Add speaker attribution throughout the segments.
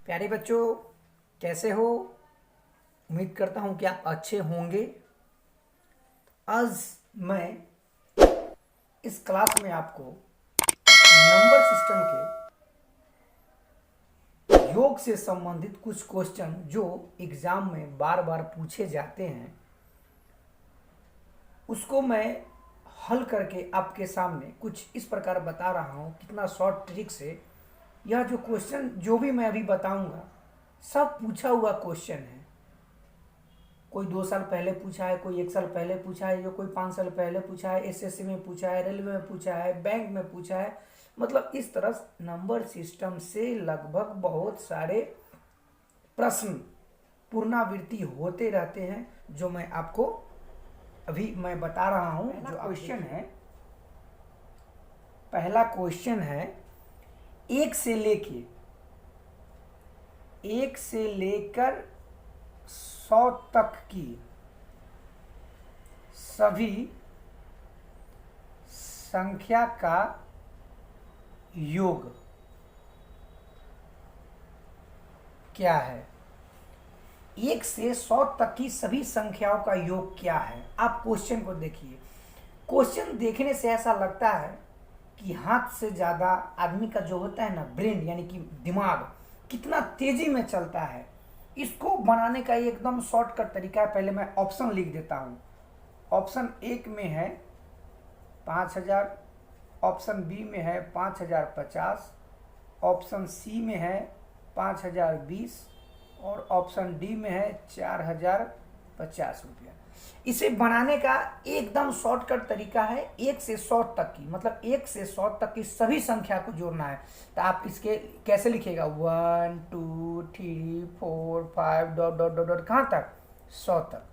Speaker 1: प्यारे बच्चों, कैसे हो? उम्मीद करता हूं कि आप अच्छे होंगे। आज मैं इस क्लास में आपको नंबर सिस्टम के योग से संबंधित कुछ क्वेश्चन जो एग्जाम में बार बार पूछे जाते हैं उसको मैं हल करके आपके सामने कुछ इस प्रकार बता रहा हूं। कितना शॉर्ट ट्रिक से यह जो क्वेश्चन जो भी मैं अभी बताऊंगा सब पूछा हुआ क्वेश्चन है। कोई 2 साल पहले पूछा है, कोई 1 साल पहले पूछा है, जो कोई 5 साल पहले पूछा है, एसएससी में पूछा है, रेलवे में पूछा है, बैंक में पूछा है। मतलब इस तरह नंबर सिस्टम से लगभग बहुत सारे प्रश्न पुनरावृत्ति होते रहते हैं जो मैं आपको अभी मैं बता रहा हूं। जो क्वेश्चन है, पहला क्वेश्चन है, एक से लेकर 100 तक की सभी संख्या का योग क्या है? 1 से 100 तक की सभी संख्याओं का योग क्या है? आप क्वेश्चन को देखिए। क्वेश्चन देखने से ऐसा लगता है कि हाथ से ज्यादा आदमी का जो होता है ना ब्रेन, यानी कि दिमाग कितना तेजी में चलता है। इसको बनाने का एकदम शॉर्टकट तरीका है। पहले मैं ऑप्शन लिख देता हूं। ऑप्शन 1 में है 5000, ऑप्शन बी में है 5050, ऑप्शन सी में है 5020 और ऑप्शन डी में है 4050 रुपया। इसे बनाने का एकदम शॉर्टकट तरीका है 1 से 100 तक की, मतलब 1 से 100 तक की सभी संख्या को जोड़ना है। तो आप इसके कैसे लिखिएगा? 1 2 3 4 5 डॉट डॉट डॉट डॉट कहाँ तक? 100 तक।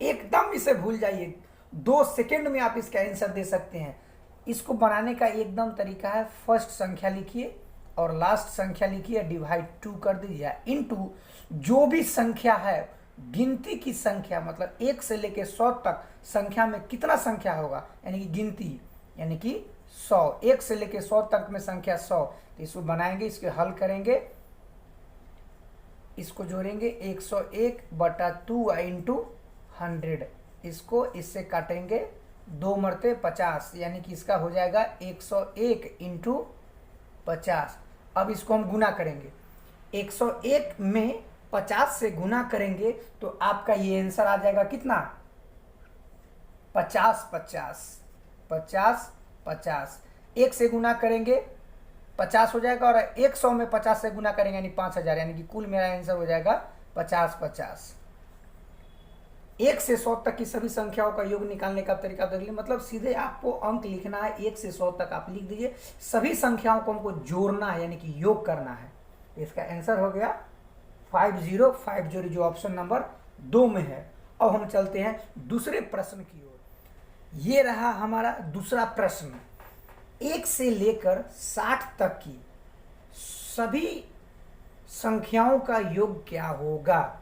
Speaker 1: एकदम इसे भूल जाइए। 2 सेकेंड में आप इसका आंसर दे सकते हैं। इसको बनाने का एकदम तरीका है, फर्स्ट संख्या लिखिए और लास्ट संख्या लिखिए, डिवाइड 2 कर दीजिए, इनटू जो भी संख्या है गिनती की संख्या, मतलब 1 से लेकर 100 तक संख्या में कितना संख्या होगा, यानी कि गिनती, यानी कि 100। 1 से लेकर 100 तक में संख्या 100। तो इसको बनाएंगे, इसके हल करेंगे, इसको जोड़ेंगे 101 बटा 2 इंटू 100। इसको इससे काटेंगे 2 मरते 50, यानी कि इसका हो जाएगा 101 इंटू 50। अब इसको हम गुना करेंगे, 101 में 50 से गुना करेंगे तो आपका ये आंसर आ जाएगा कितना? 50 50 50 50। 1 से गुना करेंगे 50 हो जाएगा और 100 में 50 से गुना करेंगे यानी 5000, यानी कि कुल मेरा आंसर हो जाएगा 50 50। 1 से 100 तक की सभी संख्याओं का योग निकालने का तरीका देख लीजिए। मतलब सीधे आपको अंक लिखना है, 1 से 100 तक आप लिख दीजिए। सभी संख्याओं को हमको जोड़ना है, यानी कि योग करना है। इसका आंसर हो गया 5050, जो ऑप्शन नंबर 2 में है। अब हम चलते हैं दूसरे प्रश्न की ओर। ये रहा हमारा दूसरा प्रश्न। 1 से लेकर 60 तक की सभी संख्याओं का योग क्या होगा?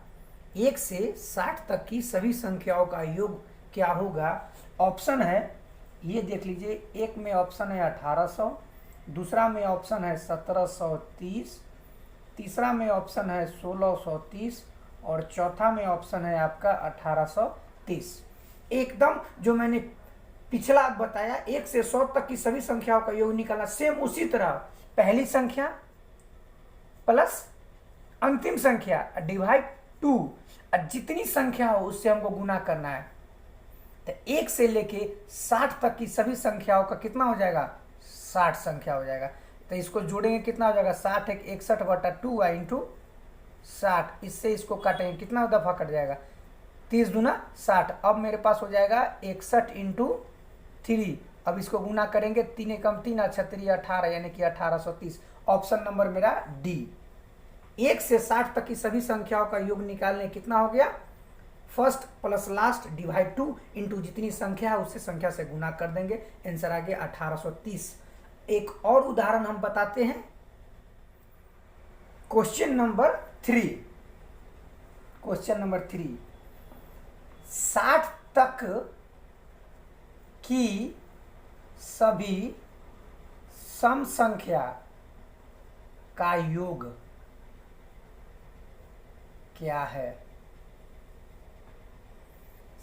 Speaker 1: 1 से 60 तक की सभी संख्याओं का योग क्या होगा? ऑप्शन है, ये देख लीजिए। एक में ऑप्शन है 1800, दूसरा में ऑप्शन है 1730, तीसरा में ऑप्शन है 1630 और चौथा में ऑप्शन है आपका 1830। एकदम जो मैंने पिछला बताया 1 से 100 तक की सभी संख्याओं का योग निकालना, सेम उसी तरह पहली संख्या प्लस अंतिम संख्या डिवाइड 2, जितनी संख्या हो उससे हमको गुना करना है। तो 1 से लेके 60 तक की सभी संख्याओं का कितना हो जाएगा? 60 संख्या हो जाएगा। तो इसको जोड़ेंगे, कितना हो जाएगा? 60 एक 61 बटा 2 इंटू 60। इससे इसको काटेंगे, कितना दफा कट जाएगा? 30 दूना 60। अब मेरे पास हो जाएगा 61 इंटू 3। अब इसको गुना करेंगे, 3 एकम 3 36 18, यानी कि 1830। ऑप्शन नंबर मेरा डी। 1 से 60 तक की सभी संख्याओं का योग निकालने कितना हो गया? First plus last divide 2 into जितनी संख्या है उससे संख्या से गुना कर देंगे, आंसर आ गया 1830। एक और उदाहरण हम बताते हैं, क्वेश्चन नंबर 3। क्वेश्चन नंबर 3, 60 तक की सभी सम संख्या का योग क्या है?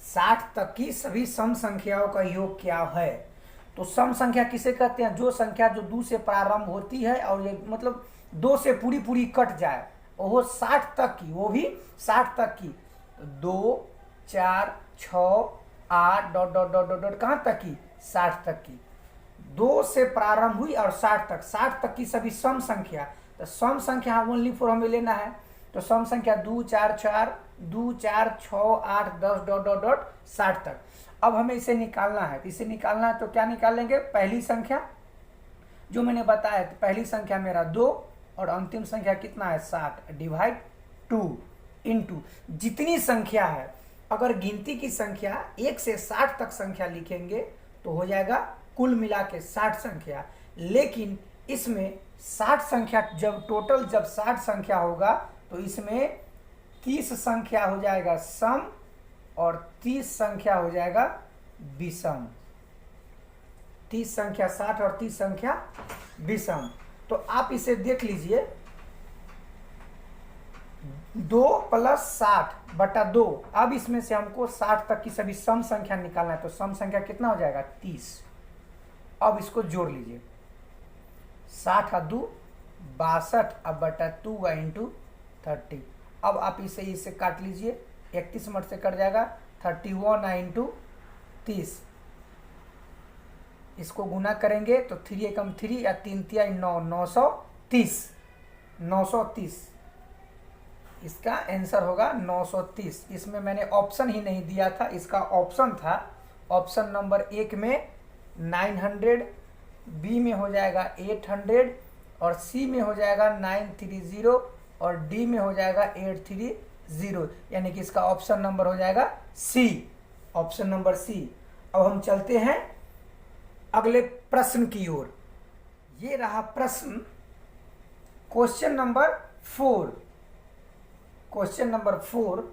Speaker 1: 60 तक की सभी सम संख्याओं का योग क्या है? तो सम संख्या किसे कहते हैं? जो संख्या जो 2 से प्रारंभ होती है और ये मतलब 2 से पूरी पूरी कट जाए, वो 60 तक की, वो भी 60 तक की। 2 4 6 8 dot dot dot dot dot कहाँ तक की? 60 तक की। 2 से प्रारंभ हुई और 60 तक की सभी सम संख्या। तो सम संख्या ओनली फॉर हमें लेना है, तो सम संख्या 2 4 6 8 10 डॉट डॉट डॉट 60 तक। अब हमें इसे निकालना है, इसे निकालना है तो क्या निकालेंगे? पहली संख्या जो मैंने बताया, तो पहली संख्या मेरा 2 और अंतिम संख्या कितना है? 60 डिवाइड 2 इंटू जितनी संख्या है। अगर गिनती की संख्या 1 से 60 तक संख्या लिखेंगे तो हो जाएगा कुल मिला के 60 संख्या। लेकिन इसमें 60 संख्या जब टोटल जब 60 संख्या होगा तो इसमें 30 संख्या हो जाएगा सम और 30 संख्या हो जाएगा विषम। 30 संख्या 60 और 30 संख्या विषम। तो आप इसे देख लीजिए, 2 + 60 बटा 2। अब इसमें से हमको 60 तक की सभी सम संख्या निकालना है, तो सम संख्या कितना हो जाएगा? 30। अब इसको जोड़ लीजिए, 60 और 2 62 अब बटा 2 इंटू 30। अब आप इसे काट लीजिए, 31 मट से कट जाएगा, 31 इंटू 30। इसको गुना करेंगे तो 3 एकम 3 या 3 तिया 9, 930। 930 इसका आंसर होगा 930। इसमें मैंने ऑप्शन ही नहीं दिया था, इसका ऑप्शन था ऑप्शन नंबर 1 में 900, बी में हो जाएगा 800 और सी में हो जाएगा 930 और डी में हो जाएगा 830, यानी कि इसका ऑप्शन नंबर हो जाएगा सी, ऑप्शन नंबर सी। अब हम चलते हैं अगले प्रश्न की ओर। ये रहा प्रश्न क्वेश्चन नंबर 4। क्वेश्चन नंबर 4,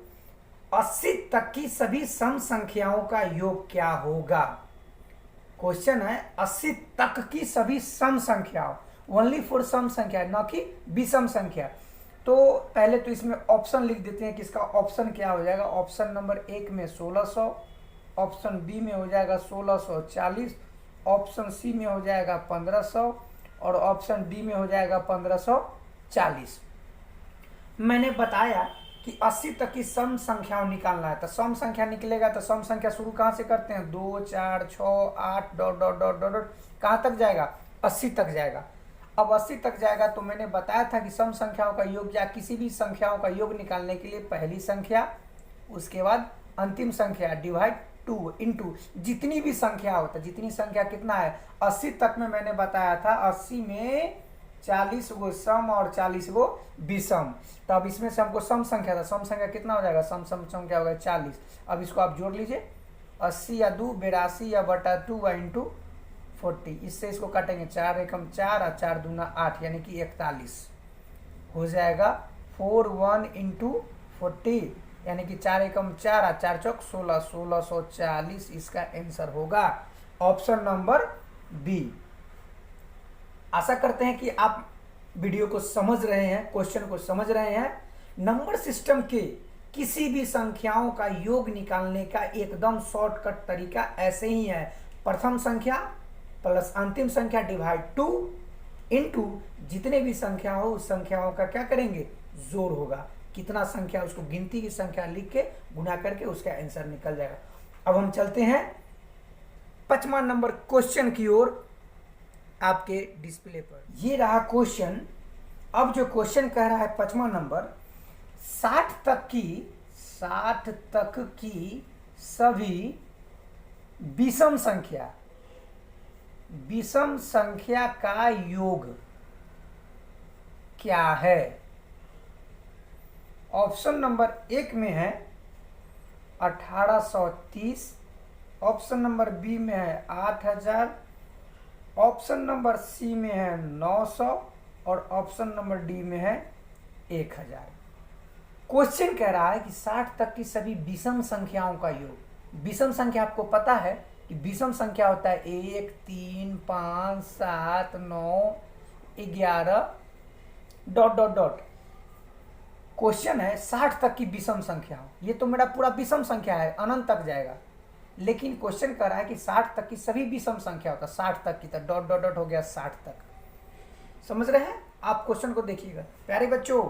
Speaker 1: 80 तक की सभी सम संख्याओं का योग क्या होगा? क्वेश्चन है 80 तक की सभी सम संख्याओं, ओनली फॉर सम संख्या, न कि विषम संख्या। तो पहले तो इसमें ऑप्शन लिख देते हैं कि इसका ऑप्शन क्या हो जाएगा। ऑप्शन नंबर 1 में 1600, ऑप्शन बी में हो जाएगा 1640, ऑप्शन सी में हो जाएगा 1500 और ऑप्शन डी में हो जाएगा 1540। मैंने बताया कि 80 तक की सम संख्याओं निकालना है, तो सम संख्या निकलेगा तो सम संख्या शुरू कहाँ से करते हैं? 2 4 6 8 dot dot dot dot dot कहाँ तक जाएगा? 80 तक जाएगा। अब 80 तक जाएगा तो मैंने बताया था कि सम संख्याओं का योग या किसी भी संख्याओं का योग निकालने के लिए पहली संख्या, उसके बाद अंतिम संख्या डिवाइड 2 इंटू जितनी भी संख्या होता है। जितनी संख्या कितना है? 80 तक में मैंने बताया था 80 में 40 गो सम और 40 गो विषम। तो अब इसमें से हमको सम संख्या था, सम संख्या कितना हो जाएगा? सम संख्या हो गया 40। अब इसको आप जोड़ लीजिए, 80 या 2 82 या बटा 2 इंटू 40। इससे इसको काटेंगे, 4 एकम 4 और 4 दूना 8 यानी कि 41 हो जाएगा। 41 इंटू 40 यानी कि 4 एकम 4 और 4 चौक 16, 1640 इसका आंसर होगा ऑप्शन नंबर बी। आशा करते हैं कि आप वीडियो को समझ रहे हैं, क्वेश्चन को समझ रहे हैं। नंबर सिस्टम के किसी भी संख्याओं का योग निकालने का एकदम शॉर्टकट तरीका ऐसे ही है। प्रथम संख्या प्लस अंतिम संख्या डिवाइड 2 इंटू जितने भी संख्या हो उस संख्याओं का क्या करेंगे? जोड़ होगा। कितना संख्या उसको गिनती की संख्या लिख के गुना करके उसका आंसर निकल जाएगा। अब हम चलते हैं 5वां नंबर क्वेश्चन की ओर आपके डिस्प्ले पर। ये रहा क्वेश्चन। अब जो क्वेश्चन कह रहा है 5वां नंबर, 60 तक की सभी विषम संख्या का योग क्या है? ऑप्शन नंबर 1 में है 1830, ऑप्शन नंबर बी में है 8000, ऑप्शन नंबर सी में है 900 और ऑप्शन नंबर डी में है 1000। क्वेश्चन कह रहा है कि 60 तक की सभी विषम संख्याओं का योग। विषम संख्या आपको पता है कि विषम संख्या होता है 1 3 5 7 9 11 डॉट डॉट डॉट। क्वेश्चन है 60 तक की विषम संख्या हो। ये तो मेरा पूरा विषम संख्या है, अनंत तक जाएगा, लेकिन क्वेश्चन कर रहा है कि 60 तक की सभी विषम संख्या होता है, 60 तक की, तो डॉट डॉट डॉट हो गया 60 तक। समझ रहे हैं? आप क्वेश्चन को देखिएगा प्यारे बच्चों,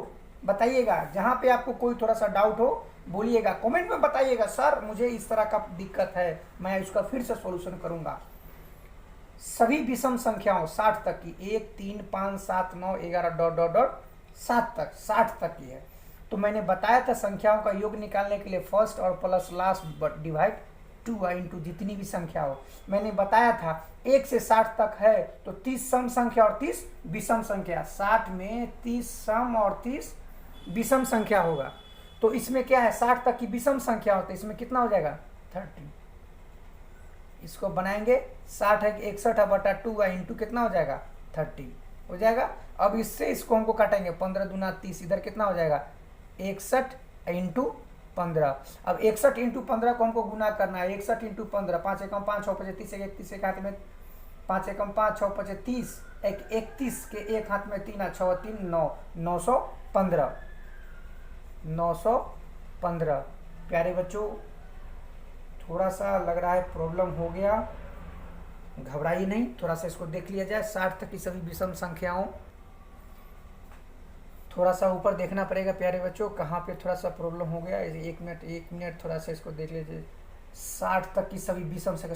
Speaker 1: बताइएगा जहां पे आपको कोई थोड़ा सा डाउट हो बोलिएगा, कमेंट में बताइएगा सर मुझे इस तरह का दिक्कत है, मैं इसका फिर से सॉल्यूशन करूंगा। सभी विषम संख्याओं 60 तक की, 1 3 5 7 9 11 डॉट डॉट डॉट 7 तक, 60 तक की है। तो मैंने बताया था संख्याओं का योग निकालने के लिए फर्स्ट और प्लस लास्ट डिवाइड 2 इंटू जितनी भी संख्या हो। मैंने बताया था 1 से 60 तक है तो 30 सम संख्या और 30 विषम संख्या, 60 में 30 सम और 30 विषम संख्या होगा। तो इसमें क्या है, 60 तक की विषम संख्या होता है, इसमें कितना हो जाएगा 30। इसको बनाएंगे 60 है 61 बटा 2 इंटू कितना हो जाएगा 30 हो जाएगा। अब इससे इसको हमको काटेंगे, 15 दूना 30, इधर कितना हो जाएगा 61 इंटू 15। अब 61 इंटू 15 को हमको गुना करना है, 61 इंटू 15, 5 एकम 5 6 25 30 31 एक हाथ में 5 एकम 5 6 25 30 31 के एक हाथ में 3 6 3 9 915 915। प्यारे बच्चों थोड़ा सा लग रहा है प्रॉब्लम हो गया, घबराइए नहीं, थोड़ा सा इसको देख लिया जाए। 60 तक की सभी विषम संख्याओं, थोड़ा सा ऊपर देखना पड़ेगा प्यारे बच्चों कहाँ पे थोड़ा सा प्रॉब्लम हो गया। एक मिनट थोड़ा सा इसको देख लीजिए। 60 तक की सभी विषम संख्या,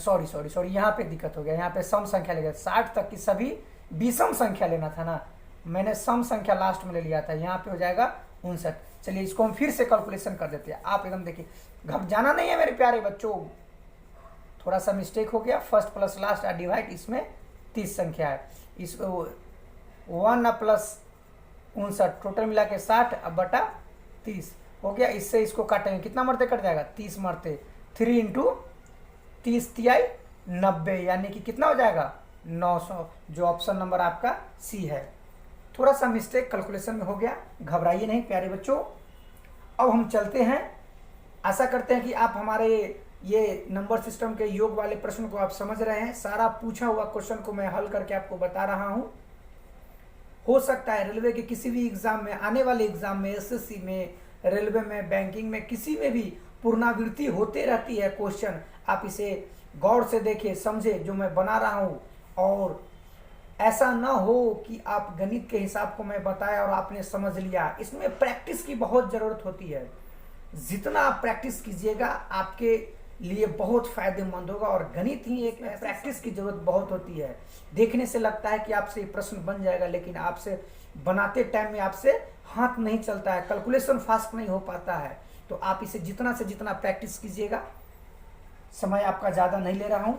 Speaker 1: सॉरी यहाँ पे दिक्कत हो गया, यहाँ पे सम संख्या ले गया। 60 तक की सभी विषम संख्या लेना था ना, मैंने सम संख्या लास्ट में ले लिया था, यहाँ पे हो जाएगा 59। चलिए इसको हम फिर से कैलकुलेशन कर देते हैं, आप एकदम देखिए, घबराना नहीं है मेरे प्यारे बच्चों। थोड़ा सा मिस्टेक हो गया, फर्स्ट प्लस लास्ट डिवाइड, इसमें 30 संख्या है, इस 1 प्लस 59 टोटल मिला के 60 अब बटा 30 हो गया। इससे इसको काटेंगे, कितना मरते कट जाएगा 30 मरते, 3 इंटू 30 तिहाई 90, यानी कि कितना हो जाएगा 900, जो ऑप्शन नंबर आपका सी है। थोड़ा सा मिस्टेक कैलकुलेशन में हो गया, घबराइए नहीं प्यारे बच्चों। अब हम चलते हैं, आशा करते हैं कि आप हमारे ये नंबर सिस्टम के योग वाले प्रश्न को आप समझ रहे हैं। सारा पूछा हुआ क्वेश्चन को मैं हल करके आपको बता रहा हूं। हो सकता है रेलवे के किसी भी एग्जाम में, आने वाले एग्जाम में, एसएससी में, रेलवे में, बैंकिंग में, किसी में भी पुनरावृत्ति होते रहती है क्वेश्चन। आप इसे गौर से देखें, समझे जो मैं बना रहा हूं, और ऐसा ना हो कि आप गणित के हिसाब को मैं बताया और आपने समझ लिया। इसमें प्रैक्टिस की बहुत जरूरत होती है, जितना आप प्रैक्टिस कीजिएगा आपके लिए बहुत फायदेमंद होगा। और गणित ही एक प्रैक्टिस की जरूरत बहुत होती है। देखने से लगता है कि आपसे प्रश्न बन जाएगा, लेकिन आपसे बनाते टाइम में आपसे हाथ नहीं चलता है, कैलकुलेशन फास्ट नहीं हो पाता है। तो आप इसे जितना से जितना प्रैक्टिस कीजिएगा। समय आपका ज़्यादा नहीं ले रहा हूँ,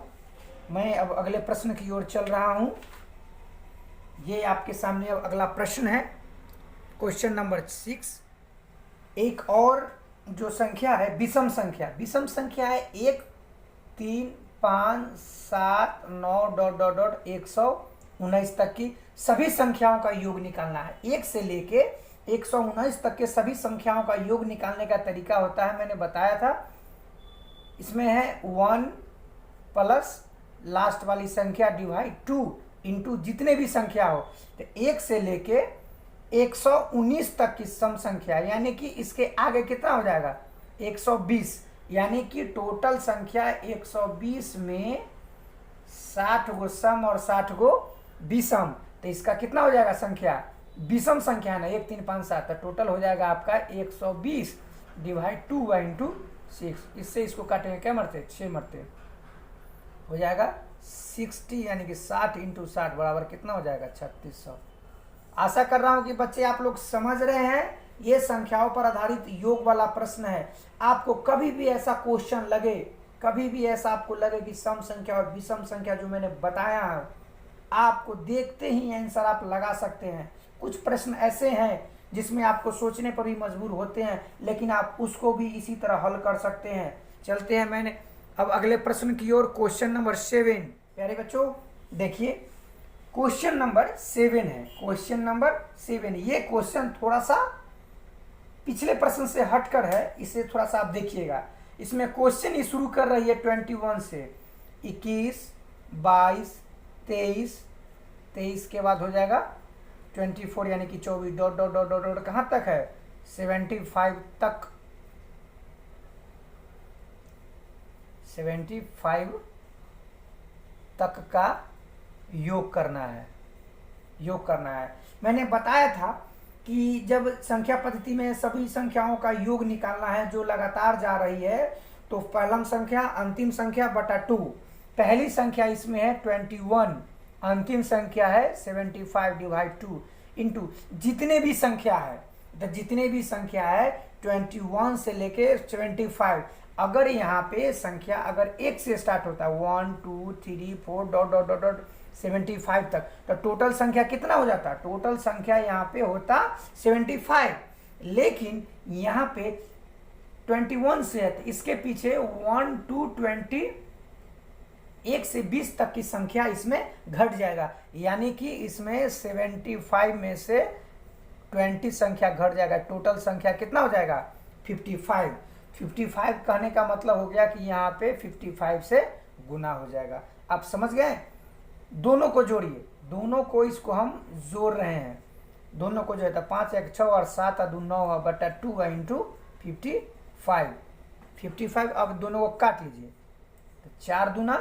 Speaker 1: मैं अब अगले प्रश्न की ओर चल रहा हूँ। ये आपके सामने अब अगला प्रश्न है, क्वेश्चन नंबर 6। एक और जो संख्या है विषम संख्या है 1 3 5 7 9 डॉट डॉट डॉट 119 तक की सभी संख्याओं का योग निकालना है। 1 से लेके 119 तक के सभी संख्याओं का योग निकालने का तरीका होता है, मैंने बताया था। इसमें है 1 प्लस लास्ट वाली संख्या डिवाइड 2 इंटू जितने भी संख्या हो। तो 1 से लेके 119 तक की सम संख्या, यानी कि इसके आगे कितना हो जाएगा 120, यानी कि टोटल संख्या 120 में 60 गो सम और 60 गो विषम। तो इसका कितना हो जाएगा संख्या, विषम संख्या है ना, 1 3 5 7, तो टोटल हो जाएगा आपका 120 डिवाइड 2 इंटू 6। इससे इसको काटेंगे, क्या मरते 6 मरते, हो जाएगा 60, यानी कि 60 इंटू 60 बराबर कितना हो जाएगा 3600। आशा कर रहा हूं कि बच्चे आप लोग समझ रहे हैं। ये संख्याओं पर आधारित योग वाला प्रश्न है। आपको कभी भी ऐसा क्वेश्चन लगे, कभी भी ऐसा आपको लगे कि सम संख्या और विषम संख्या जो मैंने बताया है, आपको देखते ही आंसर आप लगा सकते हैं। कुछ प्रश्न ऐसे हैं जिसमें आपको सोचने पर भी मजबूर होते हैं, लेकिन आप उसको भी इसी तरह हल कर सकते हैं। चलते हैं मैंने अब अगले प्रश्न की ओर, क्वेश्चन नंबर 7। प्यारे बच्चों देखिए, क्वेश्चन नंबर 7 है, क्वेश्चन नंबर 7। ये क्वेश्चन थोड़ा सा पिछले प्रश्न से हटकर है, इसे थोड़ा सा आप देखिएगा। इसमें क्वेश्चन ही शुरू कर रही है 21 से, 21 22 23 के बाद हो जाएगा 24, यानी कि 24 dot dot dot dot dot कहाँ तक है 75 तक, 75 तक का योग करना है, योग करना है। मैंने बताया था कि जब संख्या पद्धति में सभी संख्याओं का योग निकालना है जो लगातार जा रही है, तो पहलम संख्या अंतिम संख्या बटा 2। पहली संख्या इसमें है 21, अंतिम संख्या है 75 डिवाइड 2 इंटू जितने भी संख्या है, तो जितने भी संख्या है 21 से लेके 75, अगर यहाँ पे संख्या अगर 1 से स्टार्ट होता है 1 2 3 4 डॉट डॉट डॉट डॉट 75 तक, तो टोटल संख्या कितना हो जाता? टोटल संख्या यहाँ पे होता 75, लेकिन यहाँ पे 21 से है, तो इसके पीछे 1 2 20 1 से 20 तक की संख्या इसमें घट जाएगा, यानी कि इसमें 75 में से 20 संख्या घट जाएगा। टोटल संख्या कितना हो जाएगा? 55। 55 कहने का मतलब हो गया कि यहाँ पे 55 से गुना हो जाएगा। आप समझ गए? दोनों को जोड़िए, दोनों को इसको हम जोड़ रहे हैं, दोनों को जो है 5 1 6 और 7 2 9 बटा 2 इंटू 55। 55 अब दोनों को काट लीजिए, तो 4 दूना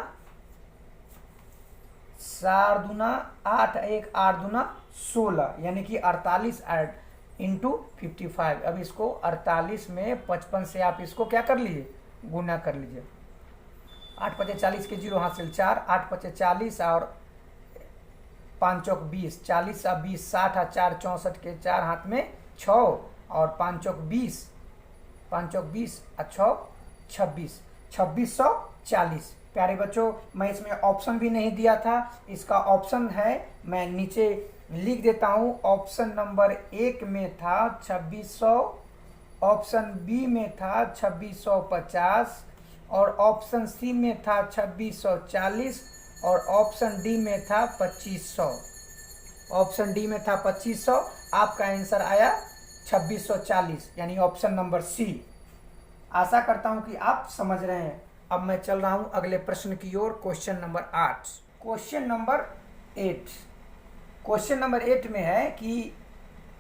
Speaker 1: 4 दूना 8 1 8 दूना 16, यानी कि 48 8 इंटू 55। अब इसको 48 में 55 से आप इसको क्या कर लीजिए? गुना कर लीजिए। 8 5 40 के 0 हासिल 4, 8 5 40 और 5 चौक 20, 40 और 20 60 और 4 64 के 4 हाथ में 6 और 5 चौक 20, 5 चौक 20 और 6 26, 2640। प्यारे बच्चों, मैं इसमें ऑप्शन भी नहीं दिया था, इसका ऑप्शन है, मैं नीचे लिख देता हूँ। ऑप्शन नंबर 1 में था 2600, ऑप्शन बी में था 2650 और ऑप्शन सी में था 2640 और ऑप्शन डी में था 2500। ऑप्शन डी में था 2500, आपका आंसर आया 2640, यानी ऑप्शन नंबर सी। आशा करता हूं कि आप समझ रहे हैं। अब मैं चल रहा हूं अगले प्रश्न की ओर, question number 8। Question number 8, question number 8 में है कि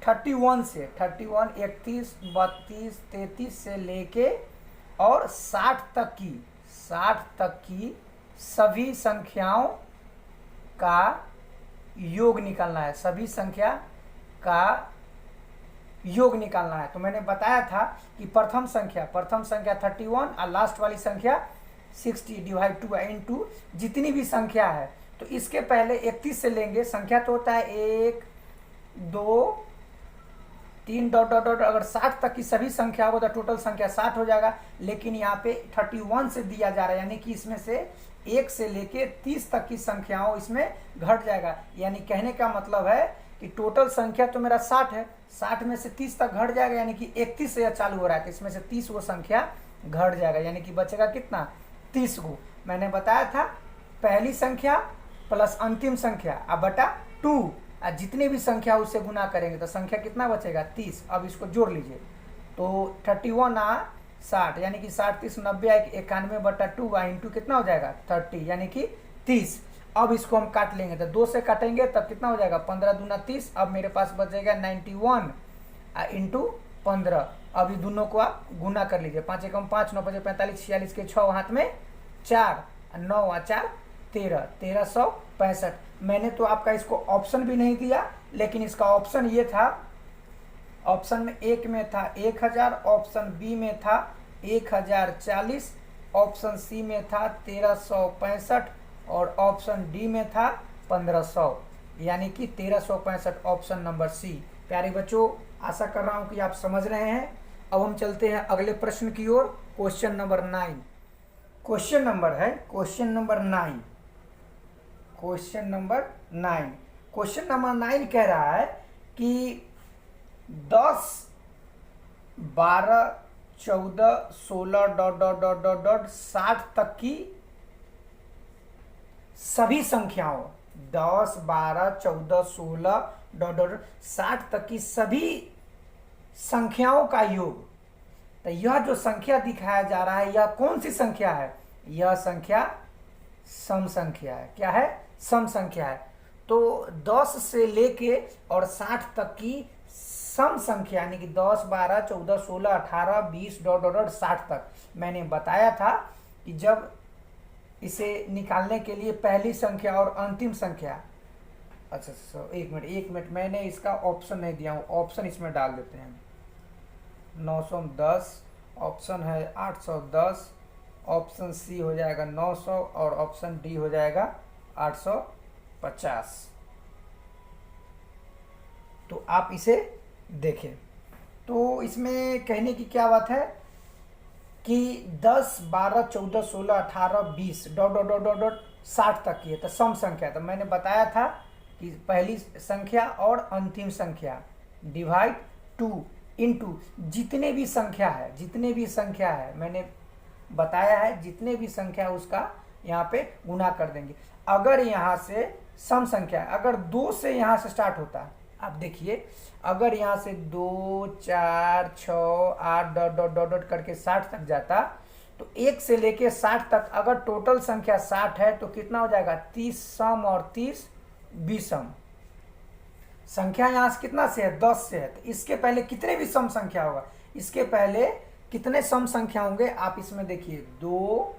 Speaker 1: 31 से 31 31 32 33 से लेके और 60 तक की सभी संख्याओं का योग निकालना है, सभी संख्या का योग निकालना है। तो मैंने बताया था कि प्रथम संख्या 31 और लास्ट वाली संख्या 60 डिवाइड 2 इंटू जितनी भी संख्या है, तो इसके पहले 31 से लेंगे। संख्या तो होता है 1 2 3 डॉट डॉट डॉट, अगर 60 तक की सभी संख्या हो तो टोटल संख्या 60 हो जाएगा, लेकिन यहाँ पे 31 से दिया जा रहा है, यानी कि इसमें से 1 से लेके 30 तक की संख्याओं इसमें घट जाएगा। यानी कहने का मतलब है कि टोटल संख्या तो मेरा 60 है, 60 में से 30 तक घट जाएगा, यानी कि 31 से यह चालू हो रहा है, तो इसमें से 30 वो संख्या घट जाएगा, यानी कि बचेगा कितना? 30 को। मैंने बताया था पहली संख्या प्लस अंतिम संख्या अब बटा 2, और जितने भी संख्या उससे गुना करेंगे तो संख्या कितना बचेगा? 30। अब इसको जोड़ लीजिए, तो 31 60, यानी कि 60 30 90 91 बटा 2 इंटू कितना हो जाएगा? 30, यानी कि 30। अब इसको हम काट लेंगे, तो 2 से काटेंगे तब कितना हो जाएगा? 15 दूना 30। अब मेरे पास बचेगा 91 इंटू 15। अभी दोनों को आप गुना कर लीजिए, 5 एकम 5 9 5 45 46 के 6 हाथ में 4 9 4 13 1365। मैंने तो आपका इसको ऑप्शन भी नहीं दिया, लेकिन इसका ऑप्शन ये था, ऑप्शन में 1 में था 1000, ऑप्शन बी में था 1040, ऑप्शन सी में था 1365 और ऑप्शन डी में था 1500, यानी कि 1365 ऑप्शन नंबर सी। प्यारे बच्चों, आशा कर रहा हूं कि आप समझ रहे हैं। अब हम चलते हैं अगले प्रश्न की ओर, क्वेश्चन नंबर 9। क्वेश्चन नंबर है question number 9। Question number 9, question number 9 कह रहा है कि 10 12 14 16 dot dot dot dot dot 60 तक की सभी संख्याओं, 10 12 14 16 डॉट डॉट 60 तक की सभी संख्याओं का योग। तो यह जो संख्या दिखाया जा रहा है, यह कौन सी संख्या है? यह संख्या सम संख्या है। क्या है? सम संख्या है। तो 10 से लेके और 60 तक की सम संख्या यानी कि 10, 12, 14, 16, 18, 20 डॉट डॉट डॉट 60 तक मैंने बताया था कि जब इसे निकालने के लिए पहली संख्या और अंतिम संख्या, अच्छा एक मिनट मैंने इसका ऑप्शन नहीं दिया हूँ, ऑप्शन इसमें डाल देते हैं। 910, ऑप्शन है 810, ऑप्शन सी हो जाएगा 900 और ऑप्शन डी हो जाएगा 850। तो आप इसे देखें। तो इसमें कहने की क्या बात है कि 10, 12, 14, 16, 18, 20 dot dot dot dot dot 60 तक की है तो सम संख्या। तो मैंने बताया था कि पहली संख्या और अंतिम संख्या डिवाइड 2 इंटू जितने भी संख्या है मैंने बताया है, जितने भी संख्या है उसका यहाँ पे गुना कर देंगे। अगर यहाँ से सम संख्या अगर 2 से यहाँ से स्टार्ट होता है, आप देखिए अगर यहाँ से 2, 4, 6, 8 डॉट डॉट डॉट डॉट करके 60 तक जाता, तो 1 से लेके 60 तक अगर टोटल संख्या 60 है तो कितना हो जाएगा 30 सम और 30 विषम। संख्या यहाँ से कितना से है 10 से है, तो इसके पहले कितने भी सम संख्या होगा, इसके पहले कितने सम संख्या होंगे आप इसमें देखिए 2,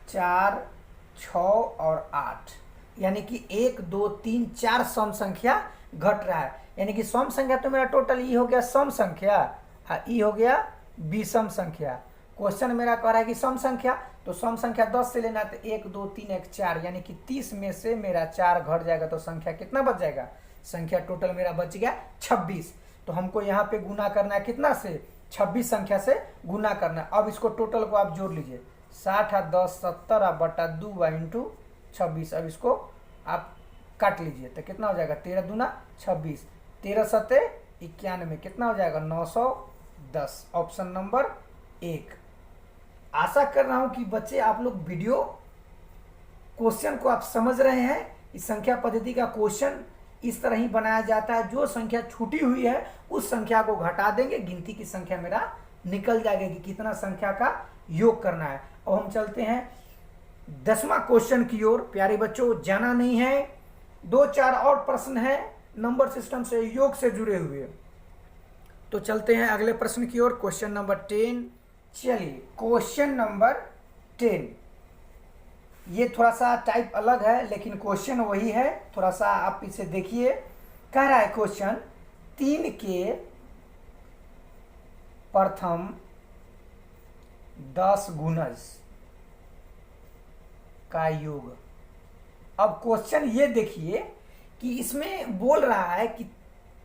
Speaker 1: 4, 6 और 8, यानी कि 1, 2, 3, 4 सम संख्या घट रहा है। यानी कि सम संख्या तो मेरा टोटल ई हो गया सम संख्या और ई हो गया विषम संख्या। क्वेश्चन मेरा कह रहा है कि सम संख्या, तो सम संख्या 10 से लेना तो 1, 2, 3, 1, 4, यानी कि 30 में से मेरा 4 घट जाएगा तो संख्या कितना बच जाएगा, संख्या टोटल मेरा बच गया 26। तो हमको यहाँ पे गुना करना है कितना से 26 संख्या से गुना करना है। अब इसको टोटल को आप जोड़ लीजिए 60 और 10 70 बटा 2 इंटू 26। अब इसको आप काट लीजिए तो कितना हो जाएगा 13 दूना 26, 13 सत्ते 91, कितना हो जाएगा 910। Option number 1। आशा कर रहा हूं कि बच्चे आप लोग वीडियो क्वेश्चन को आप समझ रहे हैं। इस संख्या पद्धति का क्वेश्चन इस तरह ही बनाया जाता है, जो संख्या छूटी हुई है उस संख्या को घटा देंगे, गिनती की संख्या मेरा निकल जाएगा कि कितना संख्या का योग करना है। और हम चलते हैं 10वां क्वेश्चन की ओर। प्यारे बच्चों जाना नहीं है, 2-4 और प्रश्न है नंबर सिस्टम से योग से जुड़े हुए। तो चलते हैं अगले प्रश्न की ओर, क्वेश्चन नंबर 10। चलिए क्वेश्चन नंबर 10, ये थोड़ा सा टाइप अलग है लेकिन क्वेश्चन वही है, थोड़ा सा आप इसे देखिए। कह रहा है क्वेश्चन 3 के प्रथम 10 गुणज का योग। अब क्वेश्चन ये देखिए कि इसमें बोल रहा है कि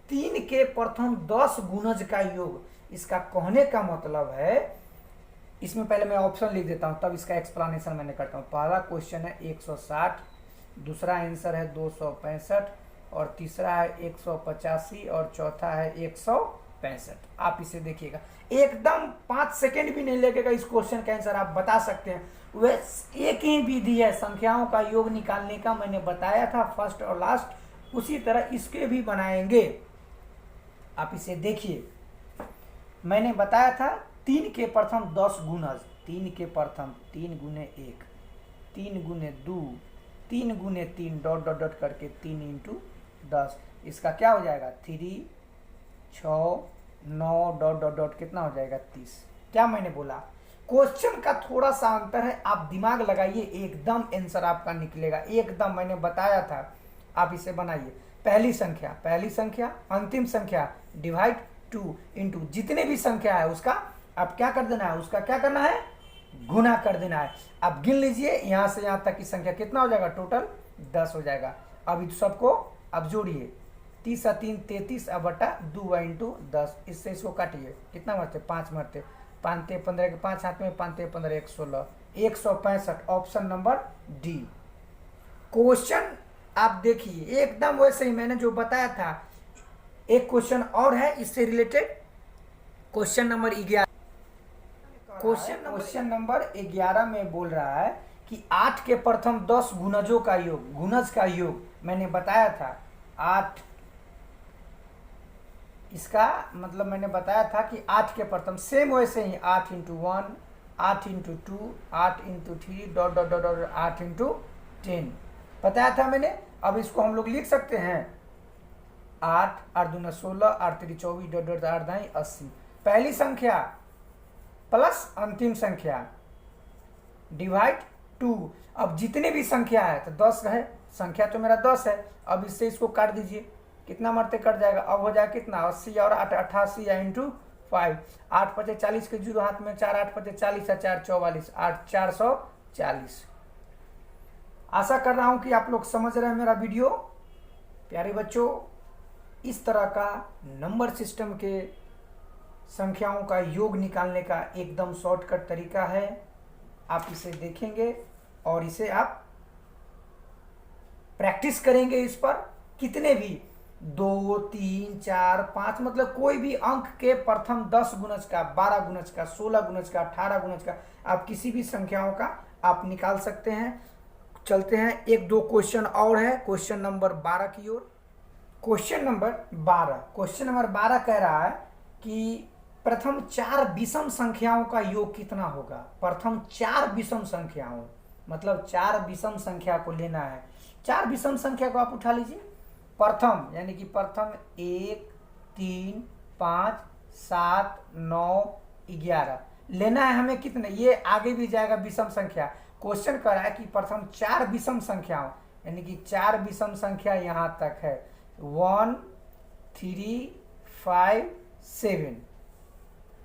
Speaker 1: 3 के प्रथम 10 गुणज का योग। इसका कहने का मतलब है, इसमें पहले मैं ऑप्शन लिख देता हूं तब इसका एक्सप्लेनेशन मैंने करता हूं। पहला क्वेश्चन है 160, दूसरा आंसर है 265 और तीसरा है 185 और चौथा है 165। आप इसे देखिएगा, एकदम 5 सेकेंड भी नहीं लगेगा इस क्वेश्चन का आंसर आप बता सकते हैं। वह एक ही विधि है संख्याओं का योग निकालने का, मैंने बताया था फर्स्ट और लास्ट, उसी तरह इसके भी बनाएंगे। आप इसे देखिए, मैंने बताया था 3 के प्रथम 10 गुणज, 3 के प्रथम 3 गुने 1, 3 गुने 2, 3 गुने 3 डॉट डॉट डॉट करके 3 इंटू 10। इसका क्या हो जाएगा 3, 6, 9 डॉट डॉट डॉट कितना हो जाएगा 30। क्या मैंने बोला, क्वेश्चन का थोड़ा सा अंतर है, आप दिमाग लगाइए एकदम आंसर आपका निकलेगा एकदम। मैंने बताया था आप इसे बनाइए। पहली संख्या अंतिम संख्या डिवाइड 2 इंटू जितने भी संख्या है उसका अब क्या कर देना है, उसका क्या करना है गुना कर देना है। अब गिन लीजिए यहाँ से यहाँ तक की संख्या कितना हो जाएगा, टोटल 10 हो जाएगा। अब इस सबको अब जोड़िए, 30 और 3 33 अब बटा 2 इंटू 10, इससे इसको काटिए कितना मरते 5 मरते, 5 15 के 5 हाथ में 5 15 116, 165। Option number D. क्वेश्चन आप देखिए एकदम वैसे ही मैंने जो बताया था। एक क्वेश्चन और है इससे related, question number 11। Question number 11 में बोल रहा है कि 8 के प्रथम 10 गुणजों का योग, गुणज का योग मैंने बताया था 8। इसका मतलब मैंने बताया था कि 8 के प्रथम सेम वैसे ही 8 into 1, 8 into 2, 8 into 3 dot dot dot dot 8 into 10 बताया था मैंने। अब इसको हम लोग लिख सकते हैं 8, 8 दूना 16, 8 3 24, डॉट डॉट 8 दाई 80। पहली संख्या प्लस अंतिम संख्या डिवाइड 2। अब जितने भी संख्या है तो 10 है, संख्या तो मेरा 10 है। अब इससे इसको काट दीजिए, कितना मरते कट जाएगा, अब हो जाएगा कितना 80 और 8 88 या इंटू 5। 8 5 40 के जीरो हाथ में 4, 8 5 40 है 4 44, 8 440। आशा कर रहा हूं कि आप लोग समझ रहे हैं मेरा वीडियो। प्यारे बच्चों, इस तरह का नंबर सिस्टम के संख्याओं का योग निकालने का एकदम शॉर्टकट तरीका है। आप इसे देखेंगे और इसे आप प्रैक्टिस करेंगे इस पर। कितने भी 2 3 4 5 मतलब कोई भी अंक के प्रथम 10 गुणज का, 12 गुणज का, 16 गुणज का, 18 गुणज का, आप किसी भी संख्याओं का आप निकाल सकते हैं। चलते हैं, एक दो क्वेश्चन और है क्वेश्चन नंबर 12 की ओर। क्वेश्चन नंबर 12 कह रहा है कि प्रथम 4 विषम संख्याओं का योग कितना होगा। प्रथम 4 विषम संख्याओं मतलब 4 विषम संख्या को लेना है। 4 विषम संख्या को आप उठा लीजिए। प्रथम यानी कि प्रथम 1 3 5 7 9 11 लेना है हमें। कितने, ये आगे भी जाएगा विषम संख्या। क्वेश्चन कर रहा है कि प्रथम 4 विषम संख्याओं यानी कि 4 विषम संख्या यहां तक है 1 3 5 7।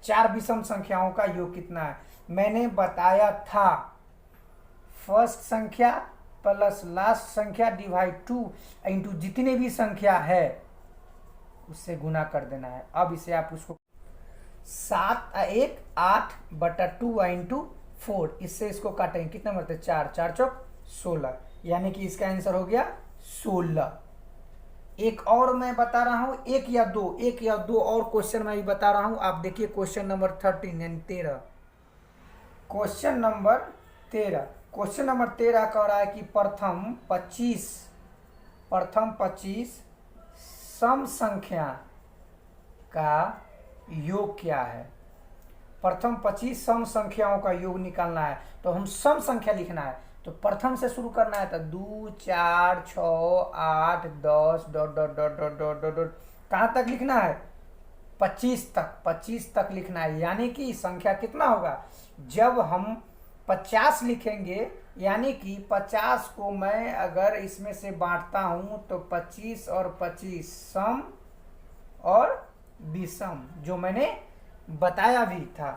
Speaker 1: 4 विषम संख्याओं का योग कितना है मैंने बताया था। फर्स्ट संख्या प्लस लास्ट संख्या डिवाइड 2 इंटू जितने भी संख्या है उससे गुना कर देना है। अब इसे आप उसको 7 1 8 बटा 2 इंटू 4, इससे इसको काटेंगे, कितना मरते 4 4 चौक 16, यानी कि इसका आंसर हो गया 16। एक और मैं बता रहा हूं, एक या दो और क्वेश्चन मैं भी बता रहा हूं। आप देखिए क्वेश्चन नंबर 13 यानी 13। क्वेश्चन नंबर 13 कह रहा है कि प्रथम 25 सम संख्या का योग क्या है। प्रथम 25 सम संख्याओं का योग निकालना है तो हम सम संख्या लिखना है। तो प्रथम से शुरू करना है तो 2 4 6 8 10 dot dot dot dot dot dot dot कहाँ तक लिखना है 25 तक लिखना है। यानी कि संख्या कितना होगा, जब हम 50 लिखेंगे यानी कि 50 को मैं अगर इसमें से बांटता हूं तो 25 और 25 सम और विषम, जो मैंने बताया भी था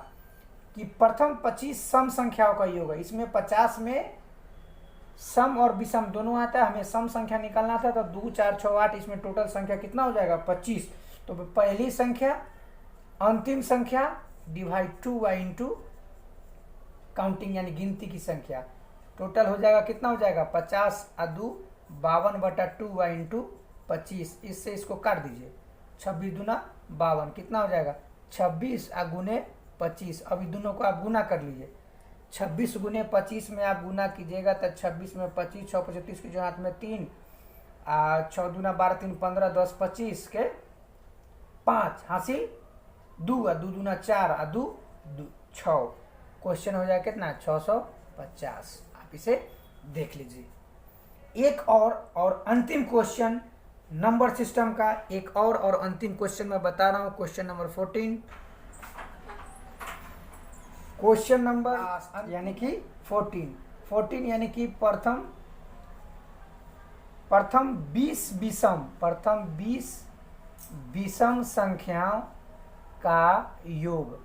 Speaker 1: कि प्रथम 25 सम संख्याओं का योग है। इसमें 50 में सम और विषम दोनों आता है, हमें सम संख्या निकालना था तो 2 4 6 8, इसमें टोटल संख्या कितना हो जाएगा 25। तो पहली संख्या अंतिम संख्या डिवाइड 2 इंटू काउंटिंग यानी गिनती की संख्या, टोटल हो जाएगा कितना हो जाएगा 50 2 52 बटा 2 इंटू 25। इससे इसको काट दीजिए, 26 दूना 52, कितना हो जाएगा 26 गुने 25। अभी दोनों को आप गुना कर लीजिए, 26 गुने 25 में आप गुना कीजिएगा तो 26 में 25 6 35 के जो हाथ में 3 6 दूना 12 3 15 10 25 के 5 हासिल 2 2 दूना 4 2 6। क्वेश्चन हो जाएगा कितना 650। आप इसे देख लीजिए। एक और अंतिम क्वेश्चन नंबर सिस्टम का, एक और अंतिम क्वेश्चन मैं बता रहा हूं। क्वेश्चन नंबर 14, क्वेश्चन नंबर यानी कि 14 यानी कि प्रथम 20 विषम संख्याओं का योग।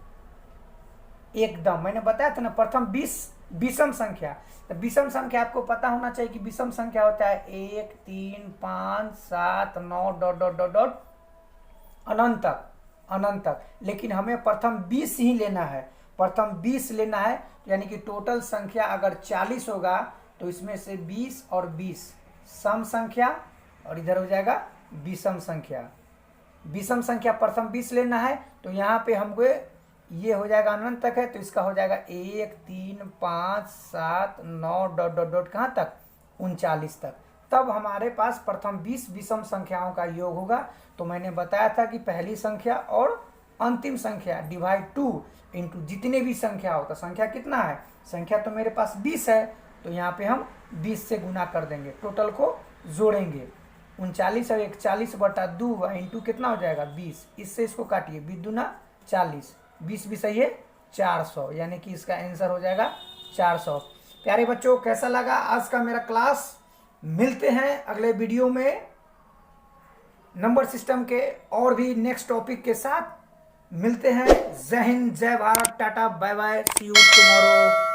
Speaker 1: एकदम मैंने बताया था ना, प्रथम 20 विषम संख्या। तो विषम संख्या आपको पता होना चाहिए कि विषम संख्या होता है 1 3 5 7 9 डॉट डॉट डॉट डॉट अनंत तक। लेकिन हमें प्रथम 20 ही लेना है, प्रथम 20 लेना है। यानी कि टोटल संख्या अगर 40 होगा तो इसमें से 20 और 20 सम संख्या और इधर हो जाएगा विषम संख्या। विषम संख्या प्रथम 20 लेना है तो यहाँ पे हमको ये हो जाएगा अनंत तक है, तो इसका हो जाएगा 1 3 5 7 9 डॉट डॉट डॉट कहाँ तक 39 तक। तब हमारे पास प्रथम 20 विषम संख्याओं का योग होगा। तो मैंने बताया था कि पहली संख्या और अंतिम संख्या डिवाइड 2 इंटू जितने भी संख्या हो। तो संख्या कितना है, संख्या तो मेरे पास 20 है तो यहाँ पे हम 20 से गुना कर देंगे, टोटल को जोड़ेंगे। 39 और 41/2 इंटू कितना हो जाएगा 20। इससे इसको काटिए, 20 दूना 40, 20 भी सही है 400, यानी कि इसका आंसर हो जाएगा 400। प्यारे बच्चों, कैसा लगा आज का मेरा क्लास? मिलते हैं अगले वीडियो में नंबर सिस्टम के और भी नेक्स्ट टॉपिक के साथ। मिलते हैं। जय हिंद, जय Bharat, tata, bye bye, see you tomorrow.